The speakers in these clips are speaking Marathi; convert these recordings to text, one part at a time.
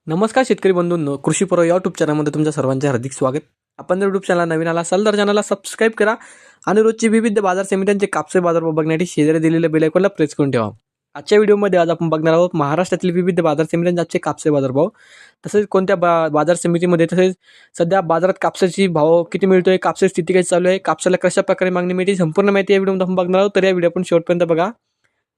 नमस्कार शेतकरी बंधूंनो, कृषी पर्व यूट्यूब चॅनलमध्ये तुमच्या सर्वांचे हार्दिक स्वागत. आपण जर यूट्यूब चॅनल नवीन आला असाल तर चॅनलला सबस्क्राईब करा आणि रोजची विविध बाजार समित्यांचे कापसे बाजारभाव बघण्यासाठी शेजारी दिलेल्या बेल आयकॉनला प्रेस करून ठेवा. आजच्या व्हिडिओमध्ये आज आपण बघणार आहोत महाराष्ट्रातील विविध बाजार समित्यांचे आजचे कापसे बाजारभाव, तसेच कोणत्या बाजार समितीमध्ये, तसेच सध्या बाजारात कापसाची भाव किती मिळतोय, कापसाची स्थिती कशी चालू आहे, कापसाला कशा प्रकारे मागणी मिळते, संपूर्ण माहिती या व्हिडिओमध्ये आपण बघणार आहोत. तर या व्हिडिओ आपण शेवटपर्यंत बघा.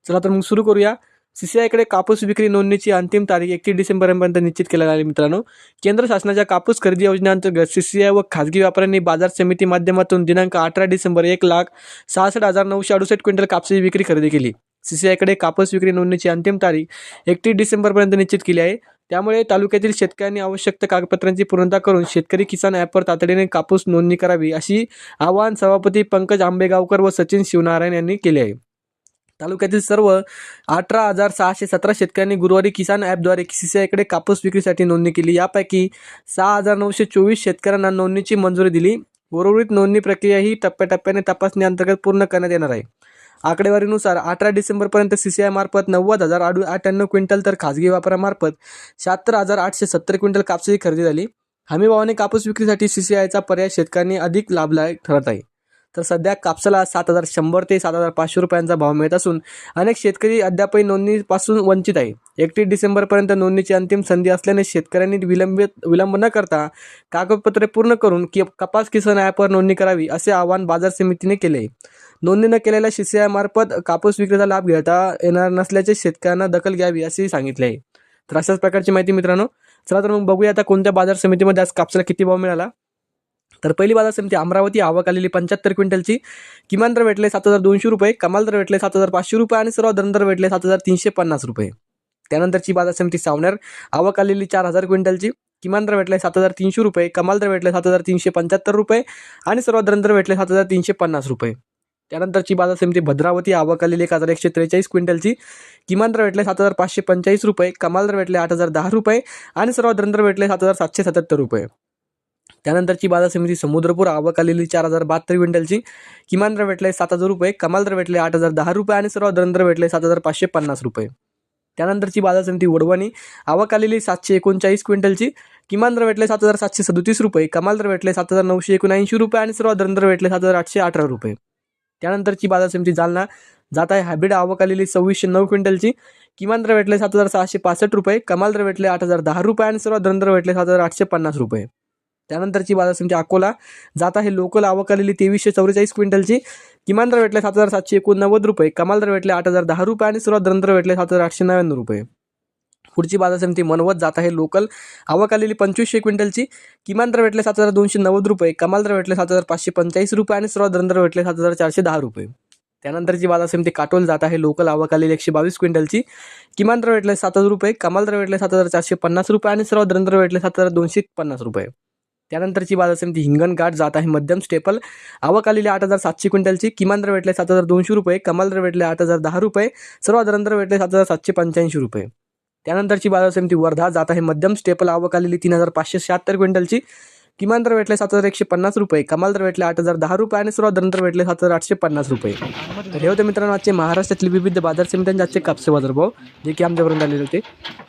चला तर मग सुरू करूया. सीसीआयकडे कापूस विक्री नोंदणीची अंतिम तारीख 31 डिसेंबरपर्यंत निश्चित केली आहे. मित्रांनो, केंद्र शासनाच्या कापूस खरेदी योजनेअंतर्गत सीसीआय व खाजगी व्यापाऱ्यांनी बाजार समिती माध्यमातून दिनांक 18 डिसेंबर 1,66,968 क्विंटल कापसाची विक्री खरेदी केली. सीसीआयकडे कापूस विक्री नोंदणीची अंतिम तारीख 31 डिसेंबरपर्यंत निश्चित केली आहे. त्यामुळे तालुक्यातील शेतकऱ्यांनी आवश्यक कागदपत्रांची पूर्तता करून शेतकरी किसान ॲपवर तातडीने कापूस नोंदणी करावी, अशी आवाहन सभापती पंकज आंबेगावकर व सचिन शिवनारायण यांनी केले आहे. तालुक्यातील सर्व 18,617 शेतकऱ्यांनी गुरुवारी किसान ॲपद्वारे सीसीआयकडे कापूस विक्रीसाठी नोंदणी केली. यापैकी 6,924 शेतकऱ्यांना नोंदणीची मंजुरी दिली. उर्वरित नोंदणी प्रक्रिया ही टप्प्याटप्प्याने तपासणी अंतर्गत पूर्ण करण्यात येणार आहे. आकडेवारीनुसार 18 डिसेंबरपर्यंत सीसीआय मार्फत 90,098 क्विंटल तर खाजगी व्यापाऱ्यामार्फत 76,870 क्विंटल कापसाची खरेदी झाली. हमीभावाने कापूस विक्रीसाठी सीसीआयचा पर्याय शेतकऱ्यांनी अधिक लाभदायक ठरत आहे. तर सध्या कापसाला 7,100 ते 7,500 रुपयांचा भाव मिळत असून अनेक शेतकरी अद्यापही नोंदणीपासून वंचित आहे. 31 डिसेंबरपर्यंत नोंदणीची अंतिम संधी असल्याने शेतकऱ्यांनी विलंब न करता कागदपत्रे पूर्ण करून कपास किसान ॲपवर नोंदणी करावी, असे आवाहन बाजार समितीने केले आहे. नोंदणी न केलेल्या सीसीआय मार्फत कापूस विक्रीचा लाभ घेता येणार नसल्याचे शेतकऱ्यांना दखल घ्यावी, असे सांगितले आहे. तर अशाच प्रकारची माहिती मित्रांनो. चला तर मग बघूया आता कोणत्या बाजार समितीमध्ये आज कापसाला किती भाव मिळाला. तर पहिली बाजार समिती अमरावती, आवक आलेली 75 क्विंटलची. किमान दर भेटले 7,200 रुपये, कमाल दर भेटले 7,500 रुपये आणि सर्व दर भेटले 7,350 रुपये. त्यानंतरची बाजार समिती सावनेर, आवक आलेली 4,000 क्विंटलची. किमान दर भेटले 7,300 रुपये, कमाल दर भेटले 7,375 रुपये आणि सर्व दर भेटले 7,350 रुपये. त्यानंतरची बाजार समिती भद्रावती, आवक आलेली 1,143 क्विंटलची. किमान दर भेटले 7,545 रुपये, कमाल दर भेटले 8,010 रुपये आणि सर्व दर भेटले 7,777 रुपये. त्यानंतरची बाजार समिती समुद्रपूर, आवक आलेली 4,072 क्विंटलची. किमान दर भेटले 7,000 रुपये, कमाल दर भेटले 8,010 रुपये आणि सर्व दर भेटले 7,550 रुपये. त्यानंतरची बाजार समिती वडवणी, आवक आलेली 739 क्विंटलची. किमान दर भेटले 7,737 रुपये, कमाल दर भेटले 7,979 रुपये आणि सर्व दर भेटले 7,818 रुपये. त्यानंतरची बाजार समिती जालना, जात आहे हायब्रिड, आवक आलेली 2609 क्विंटलची. किमान दर भेटले 7,665 रुपये, कमाल दर भेटले 8,010 रुपये आणि सर्व दर भेटले 7,850 रुपये. त्यानंतरची बाजार समिती अकोला, जात आहे लोकल, आवक आलेली 2344 क्विंटलची. किमान दर भेटले 7,789 रुपये, कमाल दर भेटले 8,010 रुपये आणि सर्व दर भेटले 7,899 रुपये. पुढची बाजार समिती मनवत, जात आहे लोकल, आवक आलेली 2500 क्विंटलची. किमान दर भेटले 7,290 रुपये, कमाल दर भेटले 7,545 रुपये आणि सर्व दर भेटले 7,410 रुपये. त्यानंतरची बाजार समिती काटोल, जात आहे लोकल, आवक आलेली 122 क्विंटलची. किमान दर भेटले 7,000 रुपये, कमाल दर भेटले 7,450 रुपये आणि सर्व दर भेटले 7,250 रुपये. त्यानंतरची बाजार समिती हिंगणघाट, जात आहे मध्यम स्टेपल, आवक आलेली 8,700 क्विंटलची. किमान दर भेटले 7,200 रुपये, कमाल दर भेटले 8,010 रुपये, सर्व दर भेटले 7,785 रुपये. त्यानंतरची बाजार समिती वर्धा, जात आहे मध्यम स्टेपल, आवक आलेली 3,576 क्विंटलची. किमान दर भेटले 7,150 रुपये, कमाल दर भेटले 8,010 रुपये आणि सर्व दर भेटले 7,850 रुपये. तर हे होते मित्रांनो आजचे महाराष्ट्रातील विविध बाजार समित्यांचे आजचे कापसे बाजारभाव, जे की आमच्यापर्यंत आलेले होते.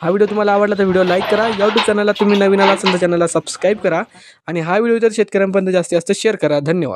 हा व्हिडिओ तुम्हाला आवडला तर व्हिडिओ लाईक करा. यूट्यूब चॅनलला तुम्ही नवीन आला असेल तर चॅनलला सबस्क्राईब करा आणि हा व्हिडिओ जर शेतकऱ्यांपर्यंत जास्तीत जास्त शेअर करा. धन्यवाद.